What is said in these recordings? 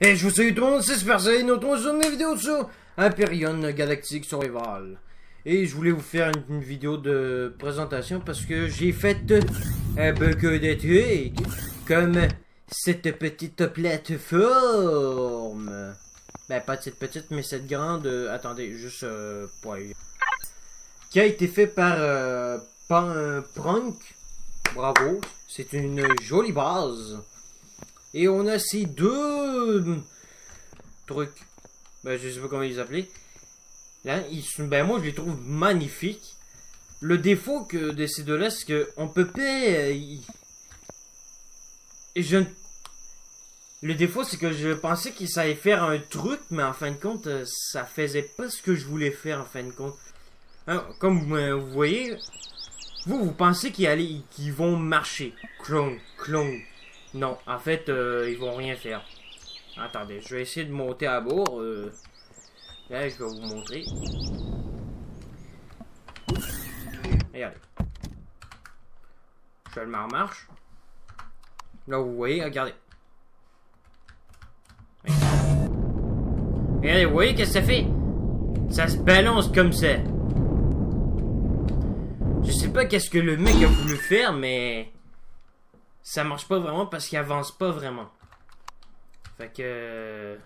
Et je vous salue tout le monde, c'est Super Saiyan, nous retrouvons sur mes vidéos sur Hyperion Galactic Survival. Et je voulais vous faire une vidéo de présentation parce que j'ai fait un beaucoup de trucs, comme cette petite plateforme. Ben pas cette petite, mais cette grande, attendez, juste pour aller. Qui a été fait par Prank. Bravo, c'est une jolie base. Et on a ces deux trucs. Ben, je sais pas comment ils appelaient. Là, ben moi je les trouve magnifiques. Le défaut de ces deux-là, c'est qu'on peut pas. Le défaut, c'est que je pensais qu'ils savaient faire un truc, mais en fin de compte, ça faisait pas ce que je voulais faire en fin de compte. Hein, comme vous voyez, vous pensez qu'ils vont marcher. Clone, clone. Non, en fait, ils vont rien faire. Attendez, je vais essayer de monter à bord. Là, je vais vous montrer. Regardez. Je le mets en marche. Là, vous voyez, regardez. Regardez, vous voyez qu'est-ce que ça fait? Ça se balance comme ça. Je sais pas qu'est-ce que le mec a voulu faire, mais ça marche pas vraiment parce qu'il avance pas vraiment. Fait que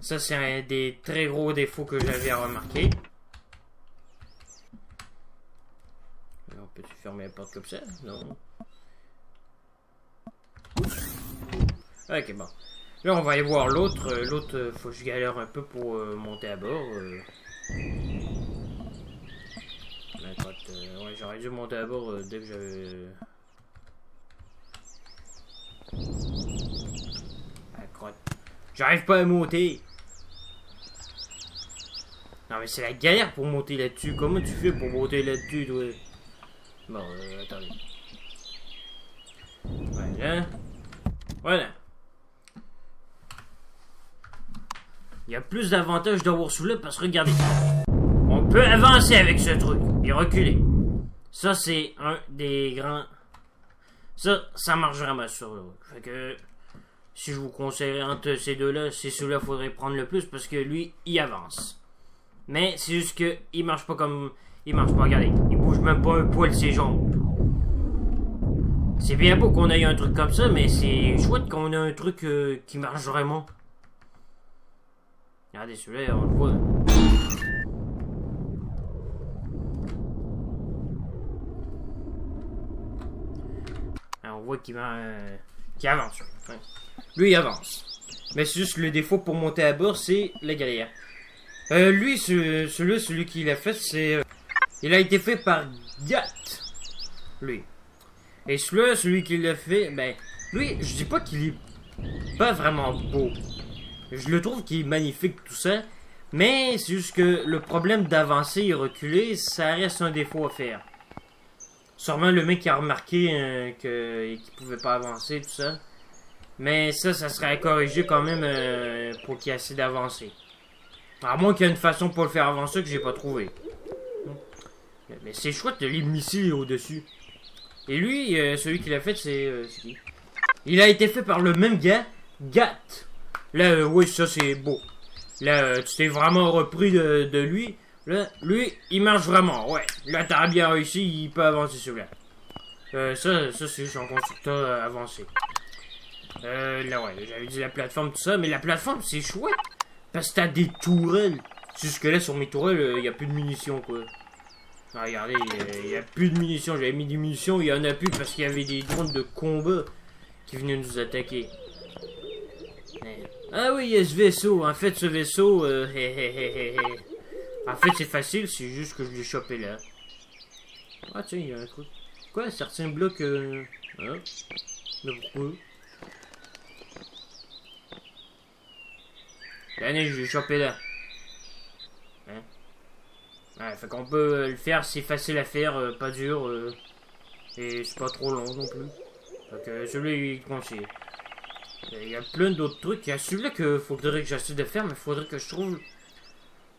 ça, c'est un des très gros défauts que j'avais à remarquer. On peut-tu fermer la porte comme ça? Non. Ok, bon. Là, on va aller voir l'autre. L'autre, faut que je galère un peu pour monter à bord. Ouais, j'aurais dû monter à bord dès que j'avais... J'arrive pas à monter. Non mais c'est la galère pour monter là-dessus. Comment tu fais pour monter là-dessus, toi? Bon, attendez. Voilà. Voilà. Il y a plus d'avantages d'avoir celui-là parce que regardez. On peut avancer avec ce truc et reculer. Ça, c'est un des grands... Ça marche vraiment sur le... Fait que... Si je vous conseillerais entre ces deux-là, c'est celui-là qu'il faudrait prendre le plus parce que lui, il avance. Mais c'est juste que il marche pas comme... Il marche pas, regardez. Il bouge même pas un poil ses jambes. C'est bien beau qu'on ait un truc comme ça, mais c'est chouette qu'on ait un truc qui marche vraiment. Regardez, celui-là, on le voit. Alors, on voit qu'il avance. Ouais. Lui, il avance. Mais c'est juste le défaut pour monter à bord, c'est la galère. Lui, celui qui l'a fait, c'est... il a été fait par Gat. Lui. Et celui qui l'a fait, ben... Lui, je dis pas qu'il est pas vraiment beau. Je le trouve qu'il est magnifique, tout ça. Mais c'est juste que le problème d'avancer et reculer, ça reste un défaut à faire. Sûrement le mec qui a remarqué qu'il pouvait pas avancer, tout ça. Mais ça serait à corriger quand même pour qu'il y ait assez d'avancer. À moins qu'il y ait une façon pour le faire avancer que j'ai pas trouvé. Mais c'est chouette les missiles au-dessus. Et lui, celui qui l'a fait, c'est qui? Il a été fait par le même gars, Gat. Là, oui, ça c'est beau. Là, tu t'es vraiment repris de lui. Là, lui, il marche vraiment, ouais. Là, t'as bien réussi, il peut avancer celui-là. Ça c'est juste un constructeur avancé. Là, ouais, j'avais dit la plateforme, tout ça, mais la plateforme, c'est chouette. Parce que t'as des tourelles. Jusque là, sur mes tourelles, il n'y a plus de munitions, quoi. Ah, regardez, il n'y a plus de munitions. J'avais mis des munitions, il n'y en a plus parce qu'il y avait des drones de combat qui venaient nous attaquer. Ah oui, il y a ce vaisseau. En fait, ce vaisseau, en fait, c'est facile, c'est juste que je l'ai chopé là. Ah, tiens, il y a un truc. Quoi, certains blocs, hein? Mais pourquoi? L'année, je l'ai chopé là. Hein? Ouais, fait qu'on peut le faire, c'est facile à faire, pas dur, et c'est pas trop long non plus. Fait que celui-là, il conseille. Il y a plein d'autres trucs. Il y a celui-là qu'il faudrait que j'essaie de faire, mais il faudrait que je trouve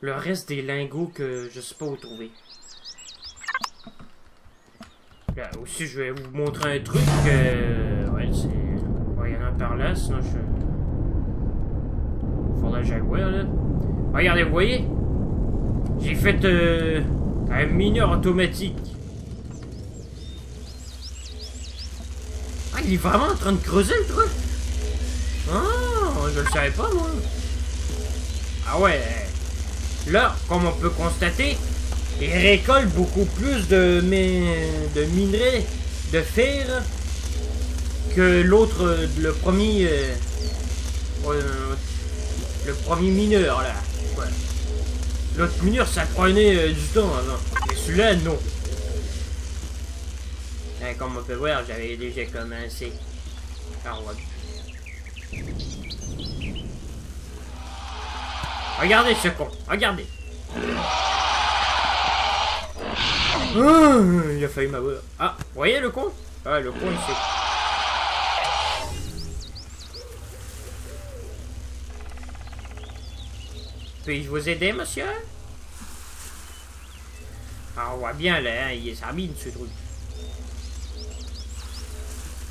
le reste des lingots que je sais pas où trouver. Là aussi, je vais vous montrer un truc. Ouais, c'est... Ouais, il y en a par là, sinon je... découvrir, là. Regardez, vous voyez? J'ai fait un mineur automatique. Ah, il est vraiment en train de creuser, le truc. Ah, je le savais pas, moi. Ah ouais. Là, comme on peut constater, il récolte beaucoup plus de minerais de fer que l'autre, le premier mineur, là. Ouais. L'autre mineur, ça prenait du temps avant. Mais celui-là, non. Et comme on peut voir, j'avais déjà commencé. Ah ouais. Regardez ce con, regardez. Il a failli m'avoir. Ah, vous voyez le con? Ah, le con, il s'est... Puis-je vous aider, monsieur? Ah, on voit bien, là, hein, il s'amine, ce truc.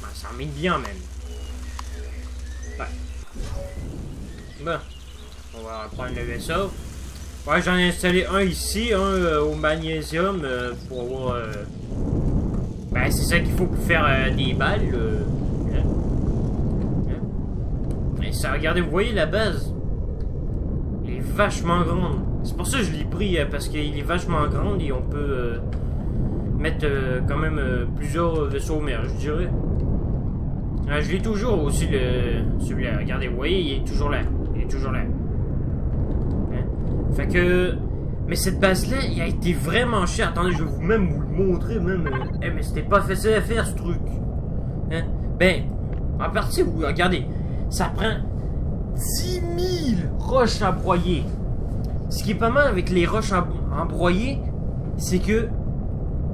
Ah, ça s'amine bien, même. Ouais. Bon. On va prendre le vaisseau. Ouais, j'en ai installé un ici, un au magnésium, pour avoir... Ben, c'est ça qu'il faut pour faire des balles. Et ça, regardez, vous voyez la base? Il est vachement grande. C'est pour ça que je l'ai pris, parce qu'il est vachement grand et on peut mettre quand même plusieurs vaisseaux mers, je dirais. Je l'ai toujours aussi, celui-là. Regardez, vous voyez, il est toujours là. Il est toujours là. Fait que... Mais cette base-là, il a été vraiment cher. Attendez, je vais vous le montrer, même. Mais c'était pas facile à faire, ce truc. Hein? Ben, en partie, vous regardez, ça prend 10 000 roches à broyer. Ce qui est pas mal avec les roches à broyer, c'est que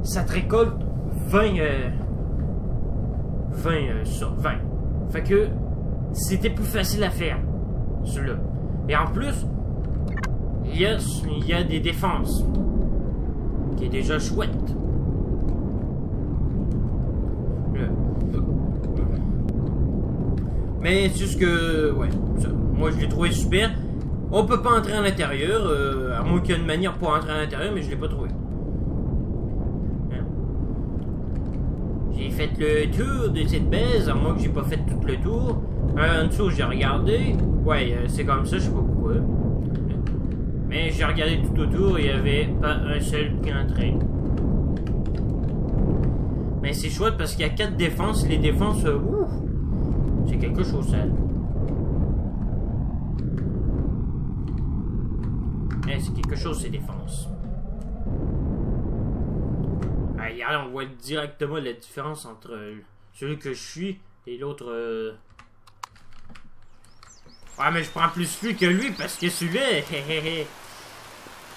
ça te récolte 20. Fait que c'était plus facile à faire, celui-là. Et en plus... Il y a des défenses. Qui est déjà chouette. Mais c'est juste que... Ouais. Ça, moi je l'ai trouvé super. On peut pas entrer à l'intérieur. À moins qu'il y ait une manière pour entrer à l'intérieur. Mais je l'ai pas trouvé. Hein? J'ai fait le tour de cette base. À moins que j'ai pas fait tout le tour. En dessous j'ai regardé. Ouais, c'est comme ça. Je sais pas pourquoi. Mais j'ai regardé tout autour, il n'y avait pas un seul qui entrait. Mais c'est chouette parce qu'il y a 4 défenses. Les défenses, c'est quelque chose, ça. C'est quelque chose, ces défenses. Regardez, on voit directement la différence entre celui que je suis et l'autre... Ouais, mais je prends plus lui que lui parce que celui-là...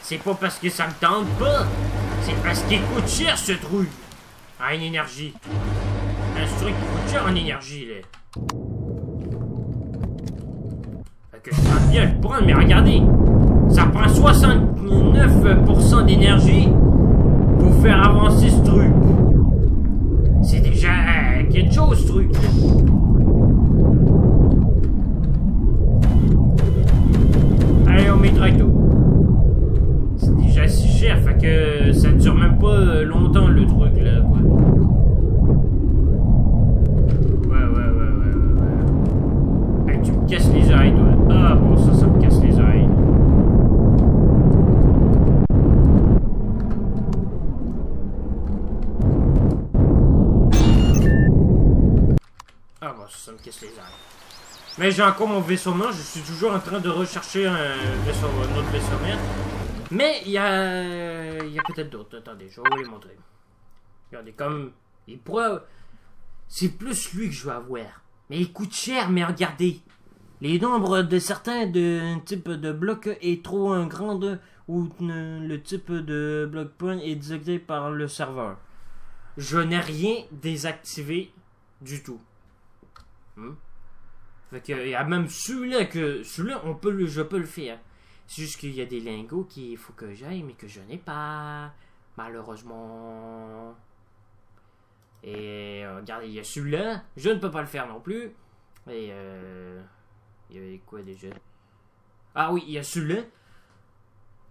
C'est pas parce que ça me tente pas. C'est parce qu'il coûte cher, ce truc. En énergie. Ce truc qui coûte cher en énergie, là. Fait que je peux bien le prendre, mais regardez. Ça prend 69% d'énergie pour faire avancer ce truc. C'est déjà quelque chose, ce truc. Allez, on met direct tout. C'est déjà si cher, fait que ça ne dure même pas longtemps le truc là, quoi. Ouais. Hey, tu me casses les oreilles, toi. Ah bon, ça me casse les oreilles. Ah bon, ça me casse les oreilles. Mais j'ai encore mon vaisseau mère, je suis toujours en train de rechercher un autre vaisseau mère. Mais il y a peut-être d'autres. Attendez, je vais vous les montrer. Regardez, comme... Il pourrait... C'est plus lui que je veux avoir. Mais il coûte cher, mais regardez. Les nombres de certains types de blocs est trop grand ou le type de bloc point est désactivé par le serveur. Je n'ai rien désactivé du tout. Fait que, il y a même celui-là que... Celui-là, je peux le faire. C'est juste qu'il y a des lingots qu'il faut que j'aille, mais que je n'ai pas. Malheureusement. Et regardez, il y a celui-là. Je ne peux pas le faire non plus. Et il y avait quoi déjà? Ah oui, il y a celui-là.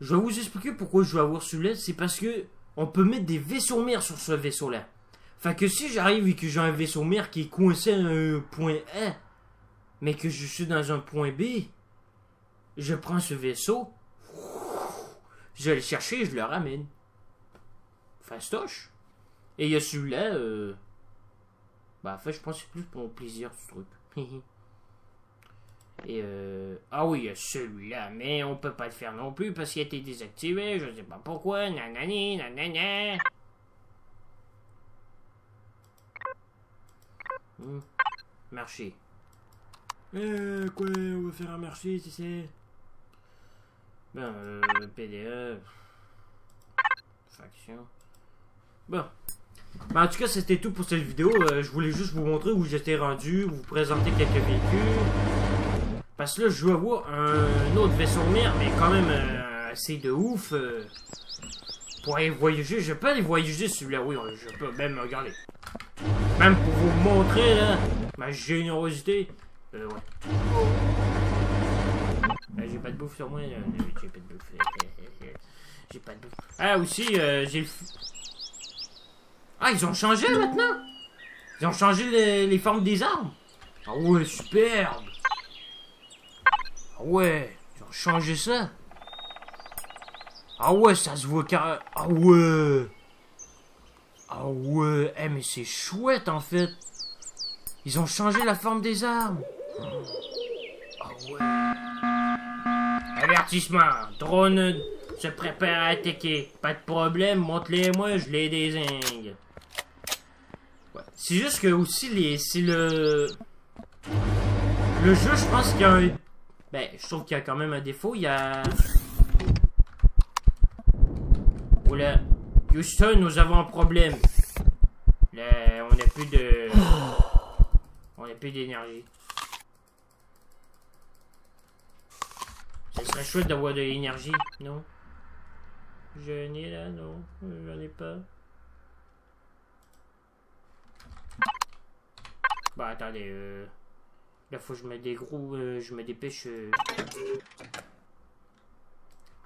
Je vais vous expliquer pourquoi je vais avoir celui-là. C'est parce que on peut mettre des vaisseaux mères sur ce vaisseau-là. Fait que si j'arrive et que j'ai un vaisseau mère qui est coincé à un point A, mais que je suis dans un point B, je prends ce vaisseau, je vais le chercher et je le ramène. Fastoche. Et il y a celui-là, en fait, je pense que c'est plus pour mon plaisir, ce truc. Et ah oui, il y a celui-là, mais on peut pas le faire non plus parce qu'il a été désactivé, je sais pas pourquoi, nanani, nanana. Marché. Quoi, on va faire un marché, tu sais. Ben, PDF. Faction. Bon. Ben, en tout cas, c'était tout pour cette vidéo. Je voulais juste vous montrer où j'étais rendu, vous présenter quelques véhicules. Parce que là, je veux avoir un autre vaisseau mère, mais quand même assez de ouf. Pour aller voyager. Je peux aller voyager celui-là, oui, je peux même regarder. Même pour vous montrer, là, ma générosité. Ouais. J'ai pas de bouffe sur moi, là. J'ai pas de bouffe. J'ai pas de bouffe. Ah, aussi, j'ai le... Ah, ils ont changé, maintenant? Ils ont changé les formes des armes? Ah ouais, superbe! Ah ouais, ils ont changé ça? Ah ouais, ça se voit carrément... Ah ouais! Ah ouais, mais c'est chouette en fait. Ils ont changé la forme des armes. Ah ouais. Avertissement. Drone se prépare à attaquer. Pas de problème, montre-les-moi, je les désingue. Ouais. C'est juste que aussi c'est le jeu, je pense qu'il y a un... Ben, je trouve qu'il y a quand même un défaut. Il y a... Oula. Houston, nous avons un problème. Là, on n'a plus de... On n'a plus d'énergie. Ça serait chouette d'avoir de l'énergie, non? J'en ai là, non? J'en ai pas. Bah, attendez, là, faut que je me dégrouille, je me dépêche.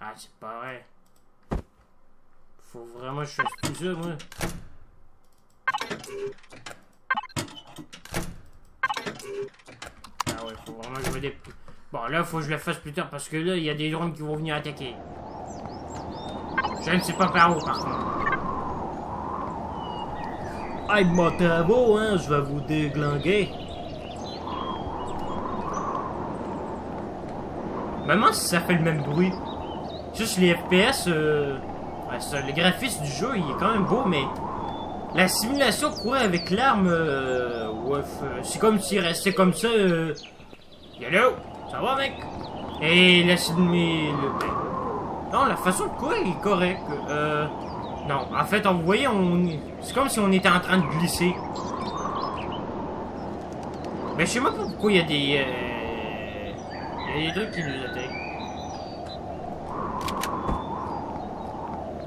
Ah, c'est pas vrai. Faut vraiment que je fasse tout ça, moi. Ah ouais, faut vraiment que je me dépêche. Bon, là, faut que je le fasse plus tard parce que là, il y a des drones qui vont venir attaquer. Je ne sais pas par où, par contre. Aïe, mon travaux, hein, je vais vous déglinguer. Même si ça fait le même bruit. Juste les FPS, ouais, ça, le graphisme du jeu, il est quand même beau, mais la simulation courait avec l'arme, ouais, c'est comme s'il restait comme ça, Hello, ça va, mec? Et la non, la façon de courir est correcte. Non, en fait, vous voyez, c'est comme si on était en train de glisser. Mais je sais même pas pourquoi il y a des... il y a des trucs qui nous attaquent.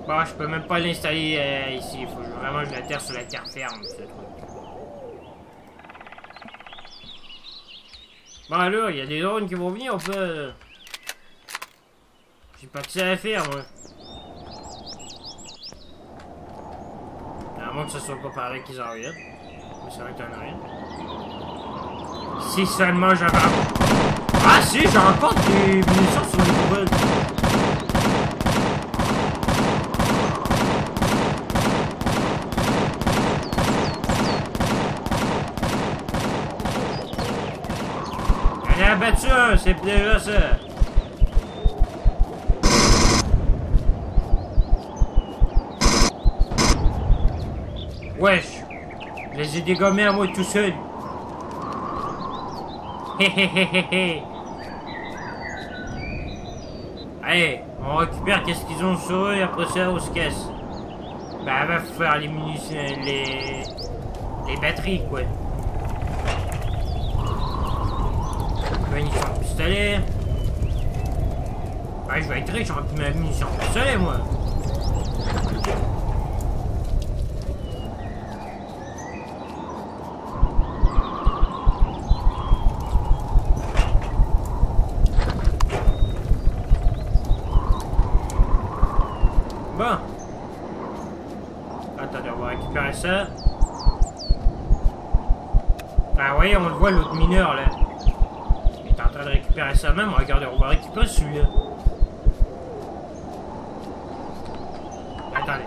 Bon, je peux même pas l'installer ici. Il faut vraiment que je l'atterre sur la terre ferme, ce truc. Bon, là, il y a des drones qui vont venir, on peut... J'ai pas que ça à faire, moi. À moins que ce soit pas pareil qu'ils en viennent. Mais ça va être un rien. Si seulement j'avais... Ah si, j'ai encore des munitions sur les poubelles. J'en ai abattu un, c'est déjà ça. Wesh, je les ai dégommés à moi tout seul. Hé. Allez, on récupère qu'est-ce qu'ils ont sur eux et après ça on se casse. Bah va faire les munitions, les batteries quoi. Munitions de pistolet. Ouais, je vais être riche, j'aurai plus ma munition de pistolet moi. ça. Ah ouais, on le voit l'autre mineur là. Il est en train de récupérer ça même. Regardez, on va récupérer celui-là. Attendez.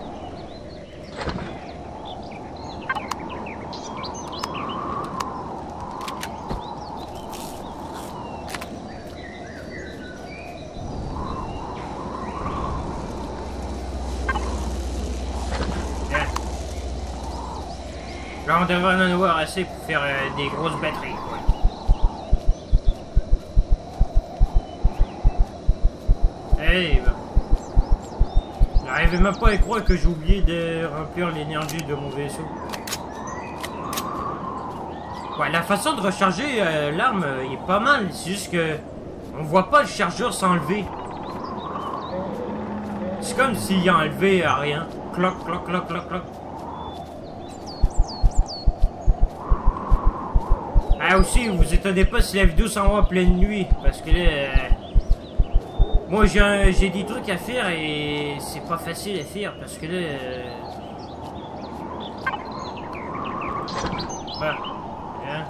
Là, on devrait en avoir assez pour faire des grosses batteries. Hey, bah. J'arrivais même pas à y croire que j'ai oublié de remplir l'énergie de mon vaisseau. Ouais, la façon de recharger l'arme est pas mal. C'est juste que on voit pas le chargeur s'enlever. C'est comme s'il a enlevé à rien. Cloc, cloc, cloc, cloc, cloc. Ah aussi, vous étonnez pas si la vidéo s'en va en pleine nuit, parce que là, moi j'ai des trucs à faire et c'est pas facile à faire, parce que là, bah, hein,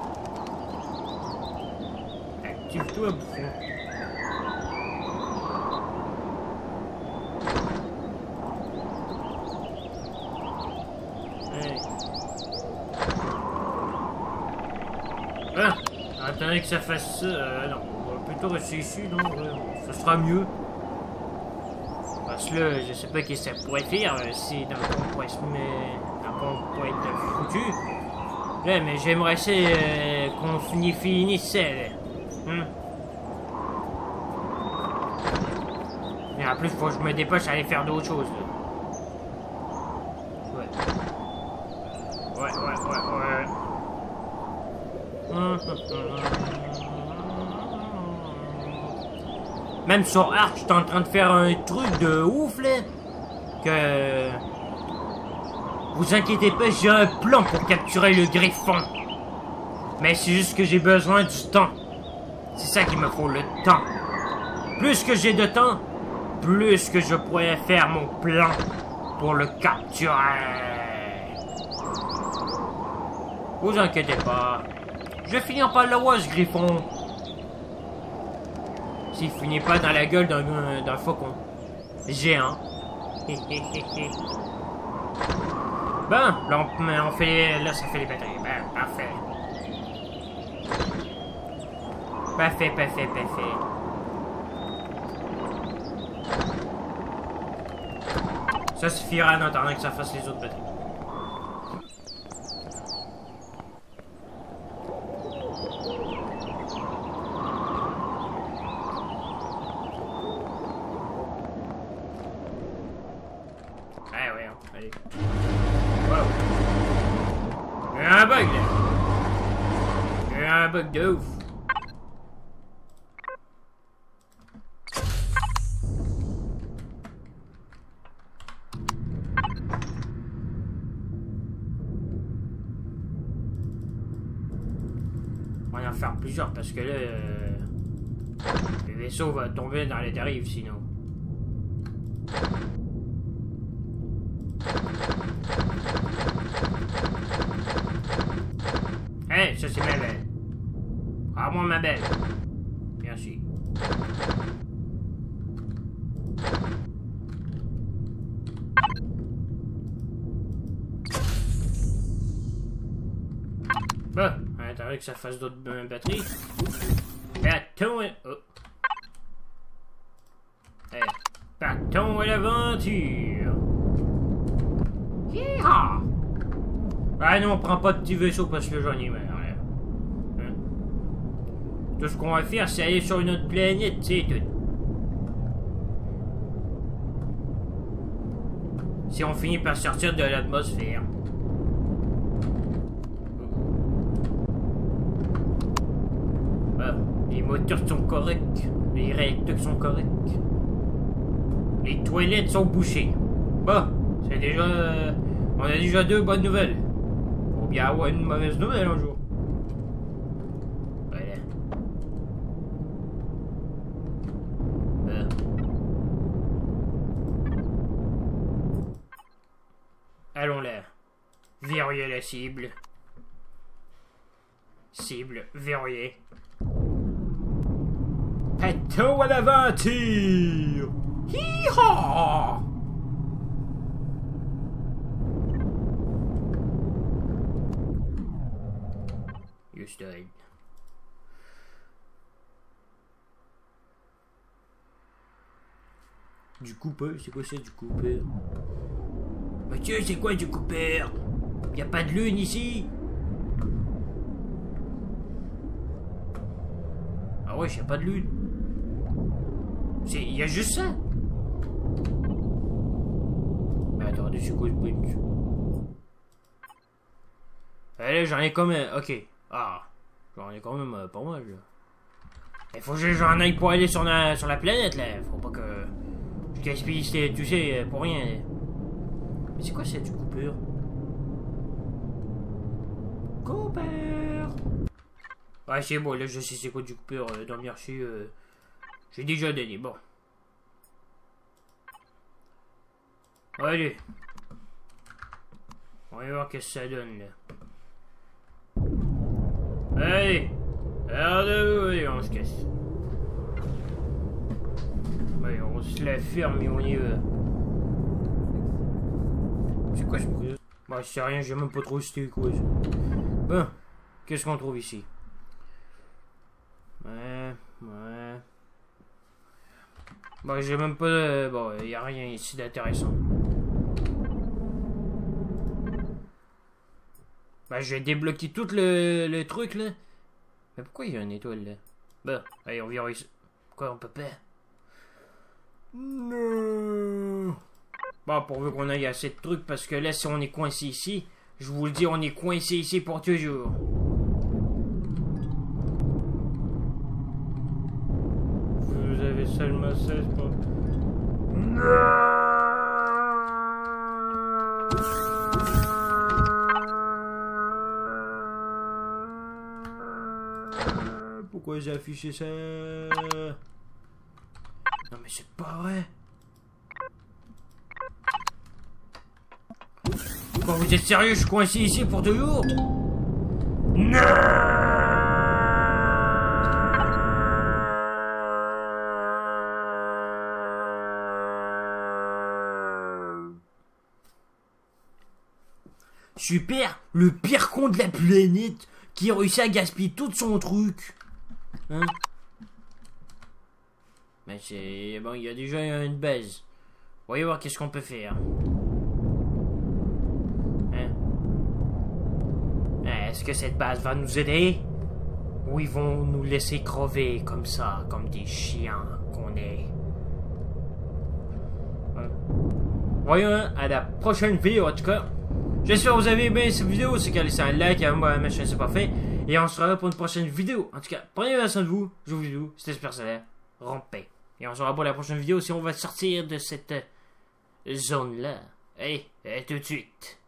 active-toi, bouffon. Attendez que ça fasse ça. Non, on va plutôt rester ici, non? Ça sera mieux. Parce que là, je sais pas ce que ça pourrait faire. Si dans le fond, on pourrait se mettre. Dans le fond, on pourrait être foutu. Là, mais j'aimerais qu'on finisse ça, là. Mais en plus, faut que je me dépêche à aller faire d'autres choses, là. Ouais. Même sur Ark, je suis en train de faire un truc de ouf là. Que vous inquiétez pas, j'ai un plan pour capturer le griffon. Mais c'est juste que j'ai besoin du temps. C'est ça qu'il me faut, le temps. Plus que j'ai de temps, plus que je pourrais faire mon plan pour le capturer. Vous inquiétez pas. Je vais finir par le voir, ce griffon. S'il finit pas dans la gueule d'un faucon. Géant. Bon, là, on fait... Là, ça fait les batteries. Ben, parfait. Parfait. Ça suffira en attendant que ça fasse les autres batteries. Allez. Wow. Il y a un bug là. Il y a un bug de ouf. On va en faire plusieurs parce que là, le vaisseau va tomber dans les dérives sinon. Hey, ça c'est ma belle. Prends-moi ma belle. Merci. Bon, on attendrait que ça fasse d'autres batteries. Partons et... Oh. Hey. Partons à l'aventure. Yeehaw! Ah non, on prend pas de petit vaisseau parce que j'en ai marre. Hein? Tout ce qu'on va faire, c'est aller sur une autre planète, c'est tout. Si on finit par sortir de l'atmosphère. Les moteurs sont corrects. Les réacteurs sont corrects. Les toilettes sont bouchées. Bon, c'est déjà... on a déjà deux bonnes nouvelles. Faut bien avoir une mauvaise nouvelle un jour. Voilà. Allons là. Vers Verrouiller la cible. Cible verrouillée. Pétons à l'aventure! Hi-ha! Just died. Du coupeur, c'est quoi ça du coupeur? Mathieu, c'est quoi du coupeur? Y a pas de lune ici? Ah ouais, y a pas de lune. Y a juste ça. Mais attendez, c'est quoi ce bruit? Allez, j'en ai quand même. Ok. Ah. J'en ai quand même pas mal là. Il faut que j'en aille pour aller sur la planète là. Faut pas que je gaspille, tu sais, pour rien. Mais c'est quoi ça du coupeur? Coupeur! Ouais, c'est bon, là je sais c'est quoi du coupeur dans le marché. J'ai déjà donné, bon. Allez. On va voir qu'est-ce que ça donne là. Allez! Allez, on se casse. Ouais, on se la ferme et on y va. C'est quoi ce bruit? Bah, c'est rien, j'ai même pas trop c'était quoi ça. Bon, qu'est-ce qu'on trouve ici? Ouais. Bah, j'ai même pas. Bon, y a rien ici d'intéressant. Bah, j'ai débloqué tout le truc là. Mais pourquoi il y a une étoile là? Bon, allez, on vient ici. Pourquoi on peut pas? Non. Bon, pourvu qu'on aille assez de trucs, parce que là, si on est coincé ici, je vous le dis, on est coincé ici pour toujours. Vous avez seulement 16 pour... Pourquoi j'ai affiché ça? Non mais c'est pas vrai. Bon, vous êtes sérieux? Je suis coincé ici pour toujours? Non! Super, le pire con de la planète qui a réussi à gaspiller tout son truc. Hein? Mais c'est... Bon, il y a déjà une base. Voyons voir qu'est-ce qu'on peut faire. Hein? Est-ce que cette base va nous aider? Ou ils vont nous laisser crever comme ça, comme des chiens qu'on est? Hein? Voyons à la prochaine vidéo en tout cas. J'espère que vous avez aimé cette vidéo. C'est qu'à laisser un like, à moi, ma chaîne c'est pas fait. Et on se revoit pour une prochaine vidéo. En tout cas, prenez bien soin de vous. Je vous dis tout. C'était Super Solaire. Rampez. Et on se revoit pour la prochaine vidéo si on va sortir de cette zone-là. Allez, à tout de suite.